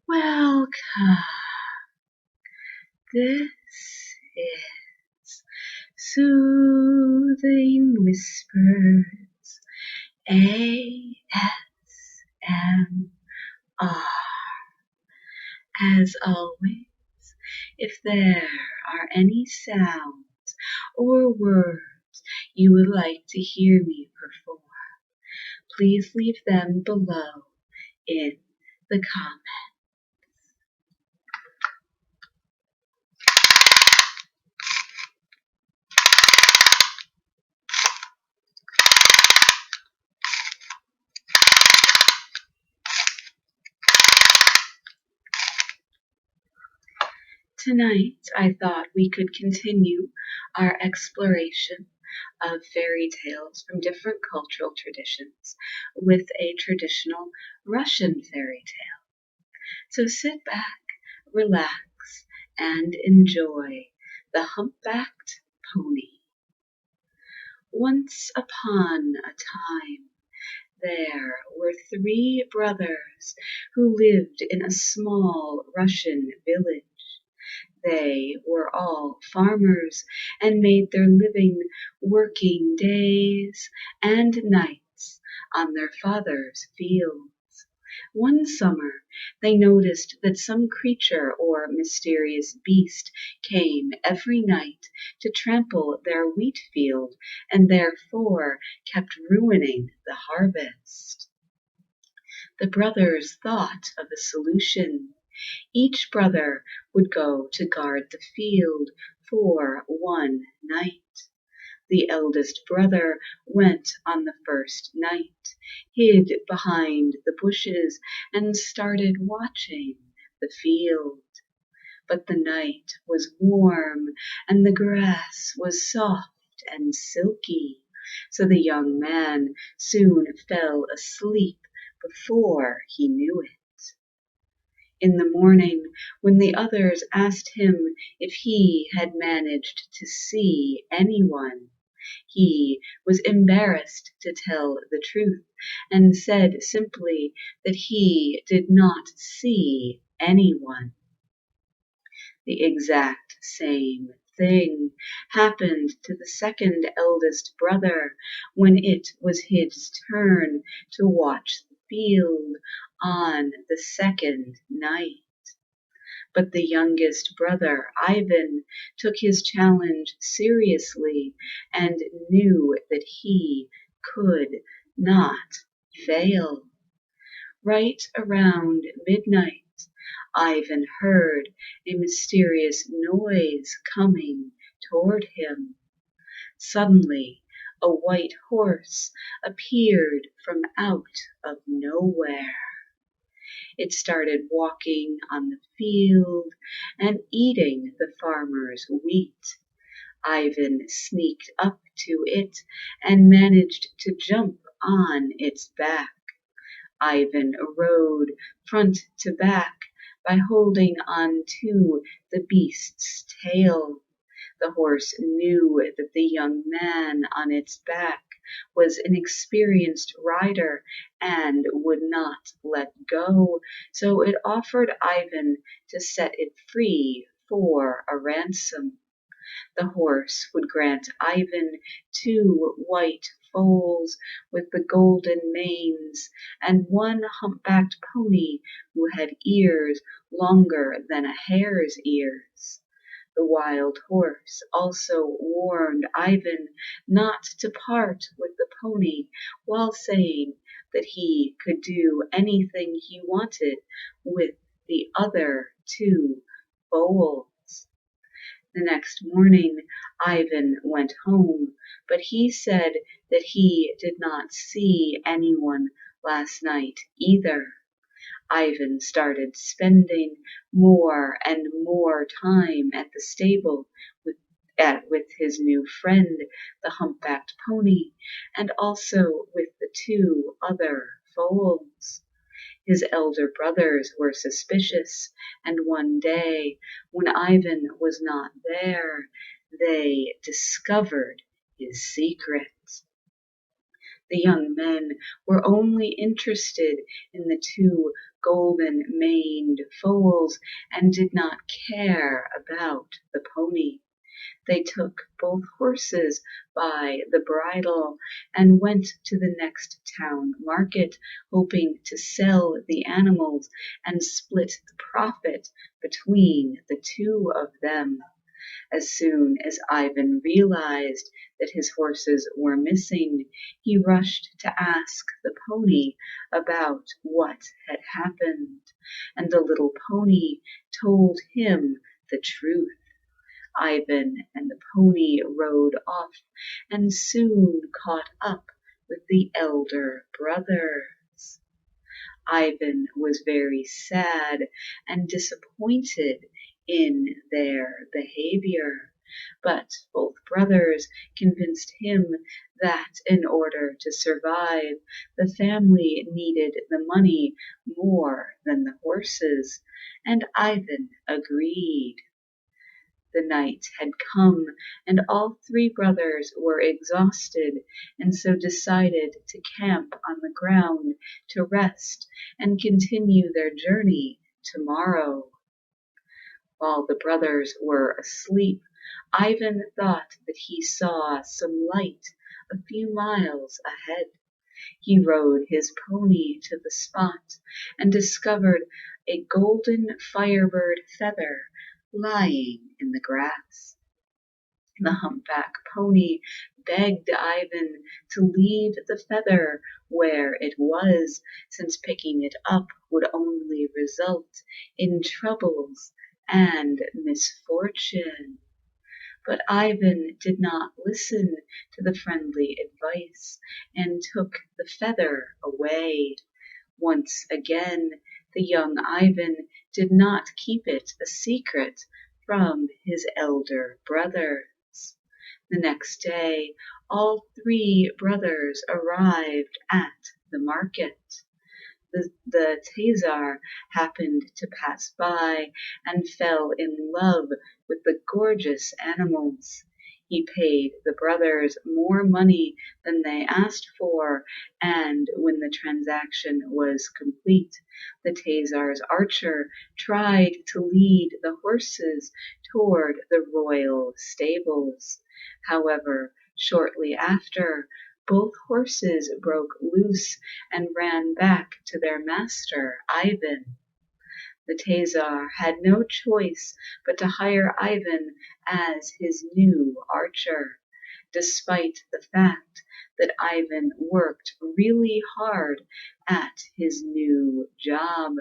Welcome. This is Soothing Whispers ASMR. As always, if there are any sounds or words you would like to hear me perform, please leave them below in the comments. Tonight, I thought we could continue our exploration of fairy tales from different cultural traditions with a traditional Russian fairy tale. So sit back, relax, and enjoy the Humpbacked Pony. Once upon a time, there were 3 brothers who lived in a small Russian village. They were all farmers and made their living working days and nights on their father's fields. One summer they noticed that some creature or mysterious beast came every night to trample their wheat field and therefore kept ruining the harvest. The brothers thought of a solution. Each brother would go to guard the field for one night. The eldest brother went on the first night, hid behind the bushes, and started watching the field. But the night was warm, and the grass was soft and silky, so the young man soon fell asleep before he knew it. In the morning, when the others asked him if he had managed to see anyone, he was embarrassed to tell the truth and said simply that he did not see anyone. The exact same thing happened to the second eldest brother when it was his turn to watch the field on the second night. But the youngest brother, Ivan, took his challenge seriously and knew that he could not fail. Right around midnight, Ivan heard a mysterious noise coming toward him. Suddenly, a white horse appeared from out of nowhere. It started walking on the field and eating the farmer's wheat. Ivan sneaked up to it and managed to jump on its back. Ivan rode front to back by holding on to the beast's tail. The horse knew that the young man on its back was an experienced rider and would not let go, so it offered Ivan to set it free for a ransom. The horse would grant Ivan 2 white foals with the golden manes and 1 humpbacked pony who had ears longer than a hare's ears. The wild horse also warned Ivan not to part with the pony, while saying that he could do anything he wanted with the other 2 foals. The next morning Ivan went home, but he said that he did not see anyone last night either. Ivan started spending more and more time at the stable with his new friend, the humpbacked pony, and also with the 2 other foals. His elder brothers were suspicious, and one day, when Ivan was not there, they discovered his secret. The young men were only interested in the 2 golden-maned foals and did not care about the pony. They took both horses by the bridle and went to the next town market, hoping to sell the animals and split the profit between the two of them. As soon as Ivan realized that his horses were missing, he rushed to ask the pony about what had happened, and the little pony told him the truth. Ivan and the pony rode off and soon caught up with the elder brothers. Ivan was very sad and disappointed in their behavior, but both brothers convinced him that in order to survive, the family needed the money more than the horses, and Ivan agreed. The night had come, and all three brothers were exhausted, and so decided to camp on the ground to rest and continue their journey tomorrow. While the brothers were asleep, Ivan thought that he saw some light a few miles ahead. He rode his pony to the spot and discovered a golden firebird feather lying in the grass. The humpback pony begged Ivan to leave the feather where it was, since picking it up would only result in troubles and misfortune. But Ivan did not listen to the friendly advice and took the feather away. Once again, the young Ivan did not keep it a secret from his elder brothers. The next day, all three brothers arrived at the market. The Tsar happened to pass by and fell in love with the gorgeous animals. He paid the brothers more money than they asked for, and when the transaction was complete, the Tsar's archer tried to lead the horses toward the royal stables. However, shortly after, both horses broke loose and ran back to their master, Ivan. The Tsar had no choice but to hire Ivan as his new archer. Despite the fact that Ivan worked really hard at his new job,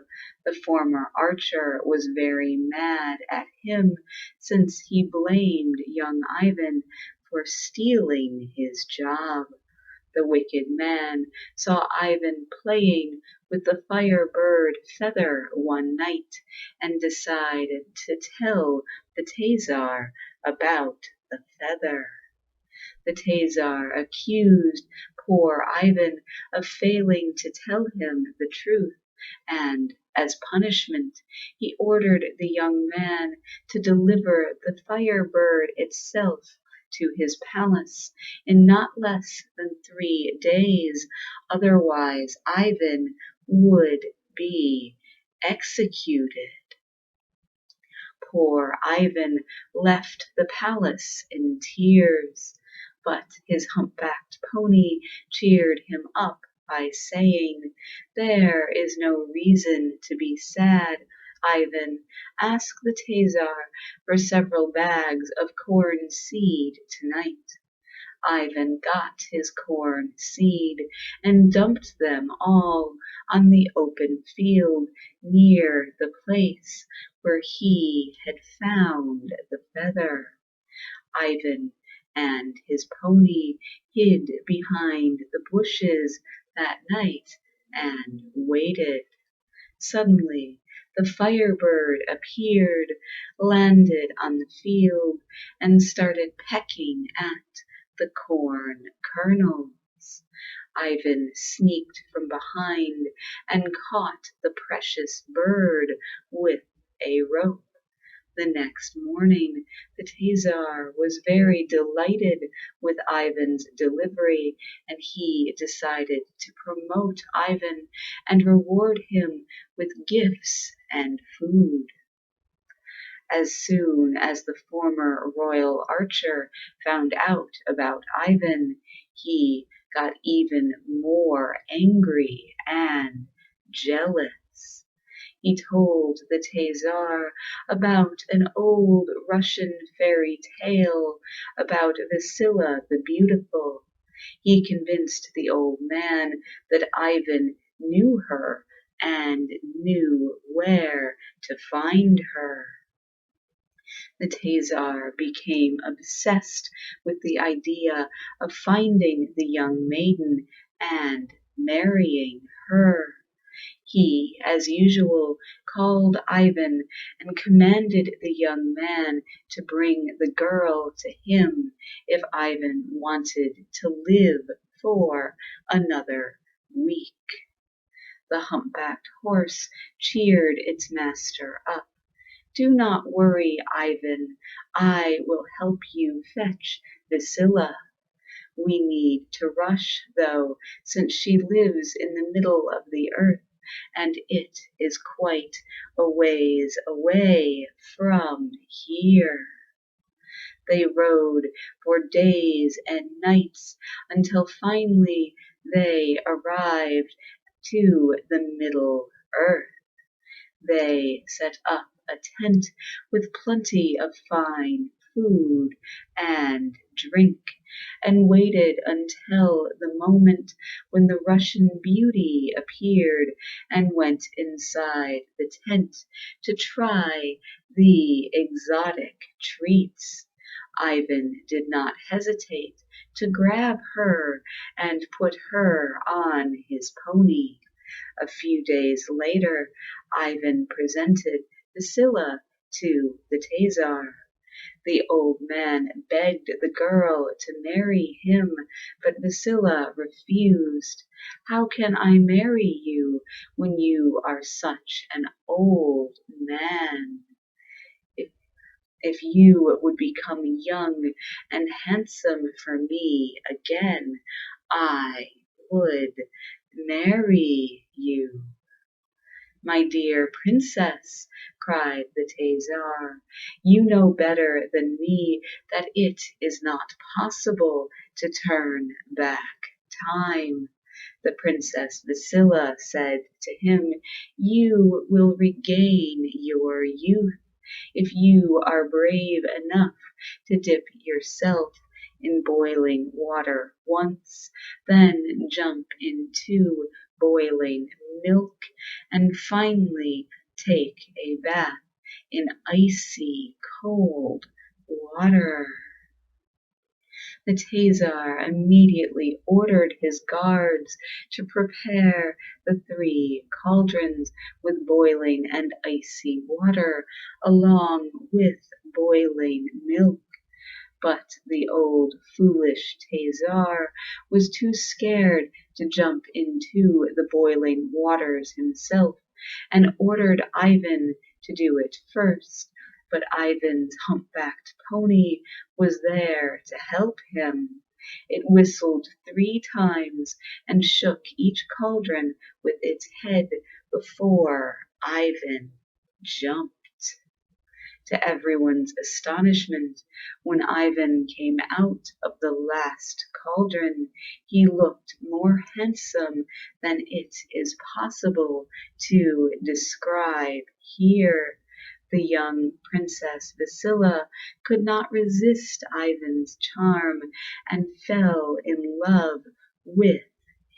the former archer was very mad at him, since he blamed young Ivan for stealing his job. The wicked man saw Ivan playing with the firebird feather one night and decided to tell the Tsar about the feather. The Tsar accused poor Ivan of failing to tell him the truth, and as punishment, he ordered the young man to deliver the firebird itself to his palace in not less than 3 days, otherwise Ivan would be executed. Poor Ivan left the palace in tears, but his humpbacked pony cheered him up by saying, "There is no reason to be sad, Ivan. Ask the Tsar for several bags of corn seed tonight." Ivan got his corn seed and dumped them all on the open field near the place where he had found the feather. Ivan and his pony hid behind the bushes that night and waited. Suddenly, the firebird appeared, landed on the field, and started pecking at the corn kernels. Ivan sneaked from behind and caught the precious bird with a rope. The next morning the Tsar was very delighted with Ivan's delivery, and he decided to promote Ivan and reward him with gifts and food. As soon as the former royal archer found out about Ivan, he got even more angry and jealous. He told the Tsar about an old Russian fairy tale about Vasila the Beautiful. He convinced the old man that Ivan knew her and knew where to find her. The Tsar became obsessed with the idea of finding the young maiden and marrying her. He, as usual, called Ivan and commanded the young man to bring the girl to him if Ivan wanted to live for another week. The humpbacked horse cheered its master up. Do not worry, Ivan. I will help you fetch Vasila. We need to rush, though, since she lives in the middle of the earth, and it is quite a ways away from here. They rode for days and nights until finally they arrived to the Middle Earth. They set up a tent with plenty of fine food and drink, and waited until the moment when the Russian beauty appeared and went inside the tent to try the exotic treats. Ivan did not hesitate to grab her and put her on his pony. A few days later, Ivan presented Vasila to the Tsar. The old man begged the girl to marry him, but Vasila refused. How can I marry you when you are such an old man? If you would become young and handsome for me again, I would marry you. My dear princess, cried the Tsar, you know better than me that it is not possible to turn back time. The Princess Vasila said to him, you will regain your youth if you are brave enough to dip yourself in boiling water once, then jump into boiling milk, and finally take a bath in icy cold water. The Tsar immediately ordered his guards to prepare the 3 cauldrons with boiling and icy water, along with boiling milk. But the old foolish Tsar was too scared to jump into the boiling waters himself, and ordered Ivan to do it first. But Ivan's humpbacked pony was there to help him. It whistled 3 times and shook each cauldron with its head before Ivan jumped. To everyone's astonishment, when Ivan came out of the last cauldron, he looked more handsome than it is possible to describe here. The young Princess Vasila could not resist Ivan's charm and fell in love with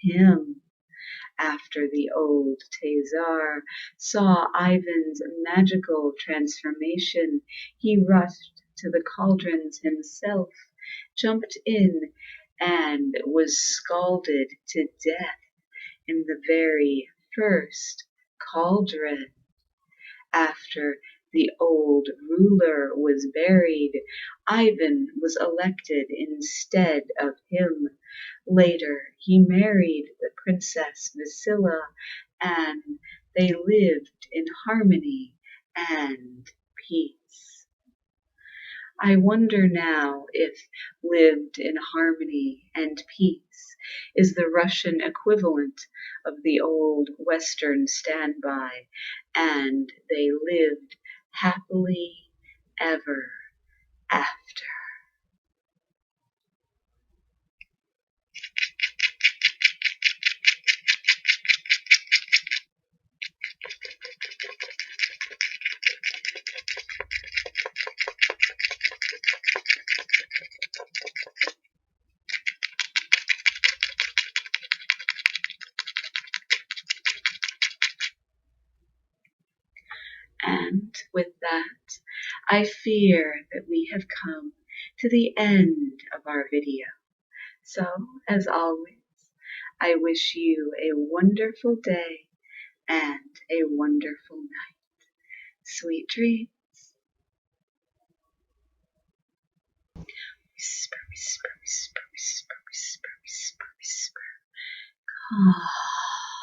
him. After the old Tsar saw Ivan's magical transformation, he rushed to the cauldrons himself, jumped in, and was scalded to death in the very first cauldron. After the old ruler was buried, Ivan was elected instead of him. Later he married the Princess Vasila, and they lived in harmony and peace. I wonder now if lived in harmony and peace is the Russian equivalent of the old Western standby, and they lived happily ever after. And with that, I fear that we have come to the end of our video. So, as always, I wish you a wonderful day and a wonderful night. Sweet dreams. Whisper, whisper, whisper, whisper, whisper, whisper, whisper. Ah.